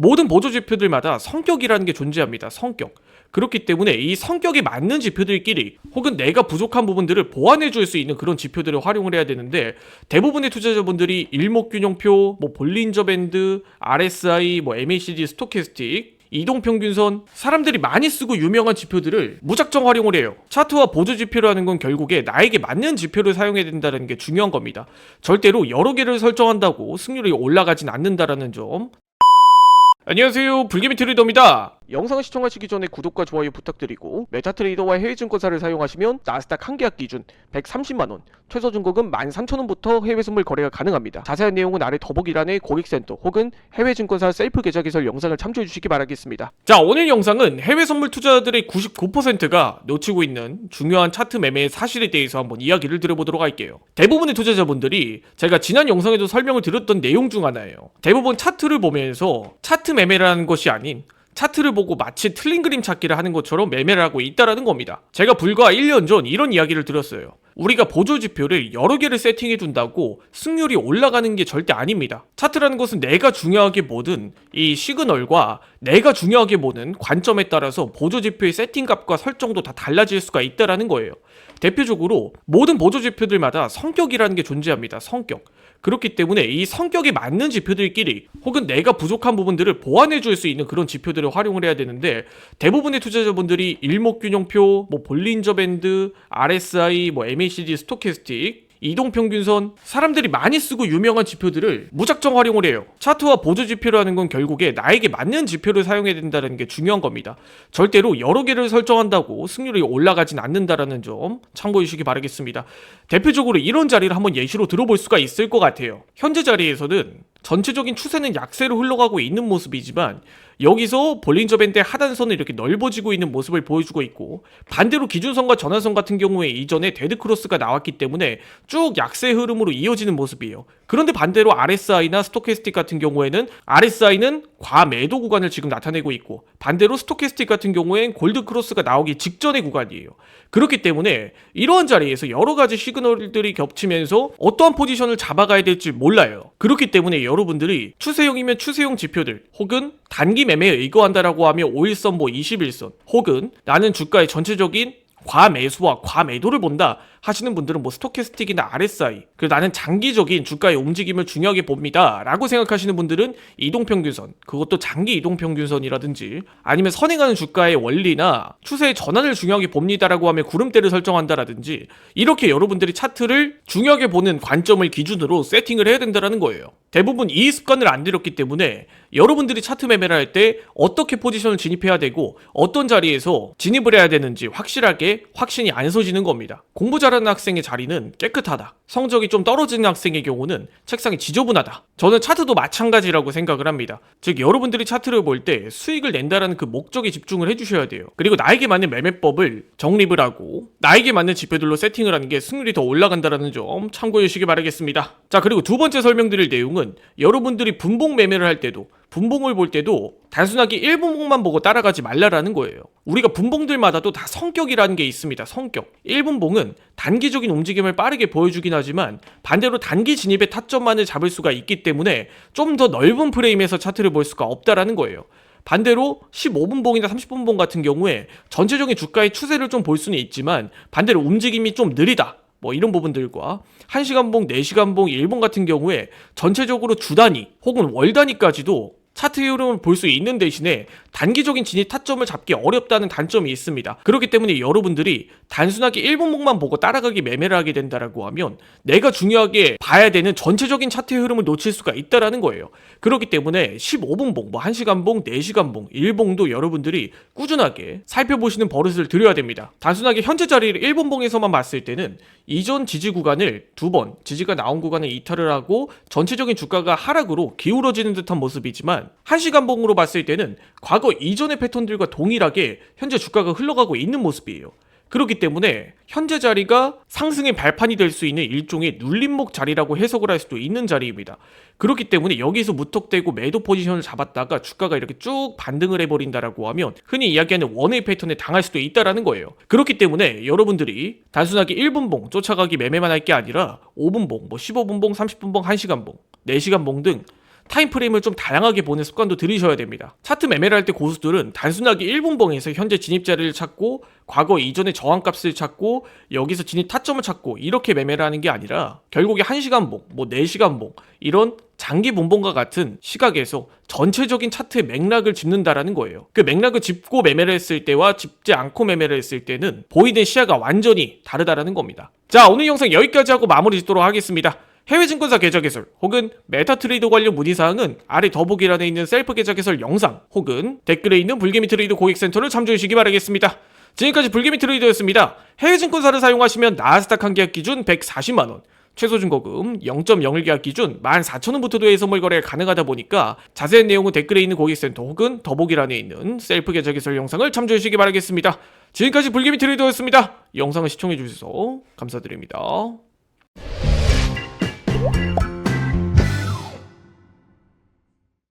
모든 보조 지표들마다 성격이라는 게 존재합니다. 성격. 그렇기 때문에 이 성격에 맞는 지표들끼리 혹은 내가 부족한 부분들을 보완해 줄 수 있는 그런 지표들을 활용을 해야 되는데, 대부분의 투자자분들이 일목균형표, 볼린저 밴드, RSI, MACD, 스토캐스틱, 이동평균선, 사람들이 많이 쓰고 유명한 지표들을 무작정 활용을 해요. 차트와 보조 지표라는 건 결국에 나에게 맞는 지표를 사용해야 된다는 게 중요한 겁니다. 절대로 여러 개를 설정한다고 승률이 올라가진 않는다라는 점. 안녕하세요, 불개미 트레이더입니다. 영상을 시청하시기 전에 구독과 좋아요 부탁드리고, 메타트레이더와 해외증권사를 사용하시면 나스닥 한 계약 기준 130만원, 최저 증거금 13,000원부터 해외 선물 거래가 가능합니다. 자세한 내용은 아래 더보기란에 고객센터 혹은 해외증권사 셀프 계좌 개설 영상을 참조해 주시기 바라겠습니다. 자, 오늘 영상은 해외 선물 투자자들의 99%가 놓치고 있는 중요한 차트 매매의 사실에 대해서 한번 이야기를 드려보도록 할게요. 대부분의 투자자분들이 제가 지난 영상에도 설명을 드렸던 내용 중 하나예요. 대부분 차트를 보면서 차트 매매라는 것이 아닌 차트를 보고 마치 틀린 그림 찾기를 하는 것처럼 매매를 하고 있다라는 겁니다. 제가 불과 1년 전 이런 이야기를 드렸어요. 우리가 보조 지표를 여러 개를 세팅해 둔다고 승률이 올라가는 게 절대 아닙니다. 차트라는 것은 내가 중요하게 보든 이 시그널과 내가 중요하게 보는 관점에 따라서 보조 지표의 세팅값과 설정도 다 달라질 수가 있다라는 거예요. 대표적으로 모든 보조 지표들마다 성격이라는 게 존재합니다. 성격. 그렇기 때문에 이 성격에 맞는 지표들끼리 혹은 내가 부족한 부분들을 보완해 줄 수 있는 그런 지표들을 활용을 해야 되는데, 대부분의 투자자분들이 일목균형표, 볼린저 밴드, RSI, MACD, 스토캐스틱, 이동평균선, 사람들이 많이 쓰고 유명한 지표들을 무작정 활용을 해요. 차트와 보조 지표라는 건 결국에 나에게 맞는 지표를 사용해야 된다는 게 중요한 겁니다. 절대로 여러 개를 설정한다고 승률이 올라가진 않는다라는 점 참고해 주시기 바라겠습니다. 대표적으로 이런 자리를 한번 예시로 들어볼 수가 있을 것 같아요. 현재 자리에서는 전체적인 추세는 약세로 흘러가고 있는 모습이지만, 여기서 볼린저 밴드의 하단선은 이렇게 넓어지고 있는 모습을 보여주고 있고, 반대로 기준선과 전환선 같은 경우에 이전에 데드크로스가 나왔기 때문에 쭉 약세 흐름으로 이어지는 모습이에요. 그런데 반대로 RSI나 스토캐스틱 같은 경우에는 RSI는 과매도 구간을 지금 나타내고 있고, 반대로 스토캐스틱 같은 경우엔 골드크로스가 나오기 직전의 구간이에요. 그렇기 때문에 이러한 자리에서 여러 가지 시그널들이 겹치면서 어떠한 포지션을 잡아가야 될지 몰라요. 그렇기 때문에 여러분들이 추세형이면 추세형 지표들, 혹은 단기 매매에 의거한다라고 하면 5일선, 21선, 혹은 나는 주가의 전체적인 과매수와 과매도를 본다 하시는 분들은 스토캐스틱이나 RSI, 그리고 나는 장기적인 주가의 움직임을 중요하게 봅니다 라고 생각하시는 분들은 이동평균선, 그것도 장기 이동평균선이라든지 아니면 선행하는 주가의 원리나 추세의 전환을 중요하게 봅니다 라고 하면 구름대를 설정한다라든지, 이렇게 여러분들이 차트를 중요하게 보는 관점을 기준으로 세팅을 해야 된다는 거예요. 대부분 이 습관을 안 들였기 때문에 여러분들이 차트 매매를 할 때 어떻게 포지션을 진입해야 되고 어떤 자리에서 진입을 해야 되는지 확실하게 확신이 안 서지는 겁니다. 공부 잘하는 학생의 자리는 깨끗하다, 성적이 좀 떨어지는 학생의 경우는 책상이 지저분하다. 저는 차트도 마찬가지라고 생각을 합니다. 즉, 여러분들이 차트를 볼 때 수익을 낸다라는 그 목적에 집중을 해주셔야 돼요. 그리고 나에게 맞는 매매법을 정립을 하고 나에게 맞는 지표들로 세팅을 하는 게 승률이 더 올라간다는 점 참고해 주시기 바라겠습니다. 자, 그리고 두 번째 설명드릴 내용은, 여러분들이 분봉 매매를 할 때도, 분봉을 볼 때도 단순하게 1분봉만 보고 따라가지 말라라는 거예요. 우리가 분봉들마다도 다 성격이라는 게 있습니다. 성격. 1분봉은 단기적인 움직임을 빠르게 보여주긴 하지만 반대로 단기 진입의 타점만을 잡을 수가 있기 때문에 좀 더 넓은 프레임에서 차트를 볼 수가 없다라는 거예요. 반대로 15분봉이나 30분봉 같은 경우에 전체적인 주가의 추세를 좀 볼 수는 있지만 반대로 움직임이 좀 느리다, 이런 부분들과 1시간봉, 4시간봉, 1봉 같은 경우에 전체적으로 주 단위 혹은 월 단위까지도 차트 흐름을 볼 수 있는 대신에 단기적인 진입 타점을 잡기 어렵다는 단점이 있습니다. 그렇기 때문에 여러분들이 단순하게 1분봉만 보고 따라가기 매매를 하게 된다라고 하면 내가 중요하게 봐야 되는 전체적인 차트 흐름을 놓칠 수가 있다라는 거예요. 그렇기 때문에 15분봉, 1시간봉, 4시간봉, 1봉도 여러분들이 꾸준하게 살펴보시는 버릇을 들여야 됩니다. 단순하게 현재 자리를 1분봉에서만 봤을 때는 이전 지지 구간을 두 번, 지지가 나온 구간을 이탈을 하고 전체적인 주가가 하락으로 기울어지는 듯한 모습이지만, 1시간봉으로 봤을 때는 과거 이전의 패턴들과 동일하게 현재 주가가 흘러가고 있는 모습이에요. 그렇기 때문에 현재 자리가 상승의 발판이 될 수 있는 일종의 눌림목 자리라고 해석을 할 수도 있는 자리입니다. 그렇기 때문에 여기서 무턱대고 매도 포지션을 잡았다가 주가가 이렇게 쭉 반등을 해버린다라고 하면 흔히 이야기하는 원웨이 패턴에 당할 수도 있다라는 거예요. 그렇기 때문에 여러분들이 단순하게 1분봉 쫓아가기 매매만 할 게 아니라 5분봉, 15분봉, 30분봉, 1시간봉, 4시간봉 등 타임프레임을 좀 다양하게 보는 습관도 들이셔야 됩니다. 차트 매매를 할 때 고수들은 단순하게 1분봉에서 현재 진입자리를 찾고 과거 이전의 저항값을 찾고 여기서 진입 타점을 찾고 이렇게 매매를 하는 게 아니라 결국에 1시간봉, 4시간봉 이런 장기 분봉과 같은 시각에서 전체적인 차트의 맥락을 짚는다라는 거예요. 그 맥락을 짚고 매매를 했을 때와 짚지 않고 매매를 했을 때는 보이는 시야가 완전히 다르다라는 겁니다. 자, 오늘 영상 여기까지 하고 마무리 짓도록 하겠습니다. 해외 증권사 계좌 개설 혹은 메타트레이더 관련 문의사항은 아래 더보기란에 있는 셀프 계좌 개설 영상 혹은 댓글에 있는 불개미 트레이더 고객센터를 참조해 주시기 바라겠습니다. 지금까지 불개미 트레이더였습니다. 해외 증권사를 사용하시면 나스닥 한 계약 기준 140만원, 최소 증거금 0.01계약 기준 14,000원부터 도의 선물 거래가 가능하다 보니까 자세한 내용은 댓글에 있는 고객센터 혹은 더보기란에 있는 셀프 계좌 개설 영상을 참조해 주시기 바라겠습니다. 지금까지 불개미 트레이더였습니다. 영상을 시청해 주셔서 감사드립니다.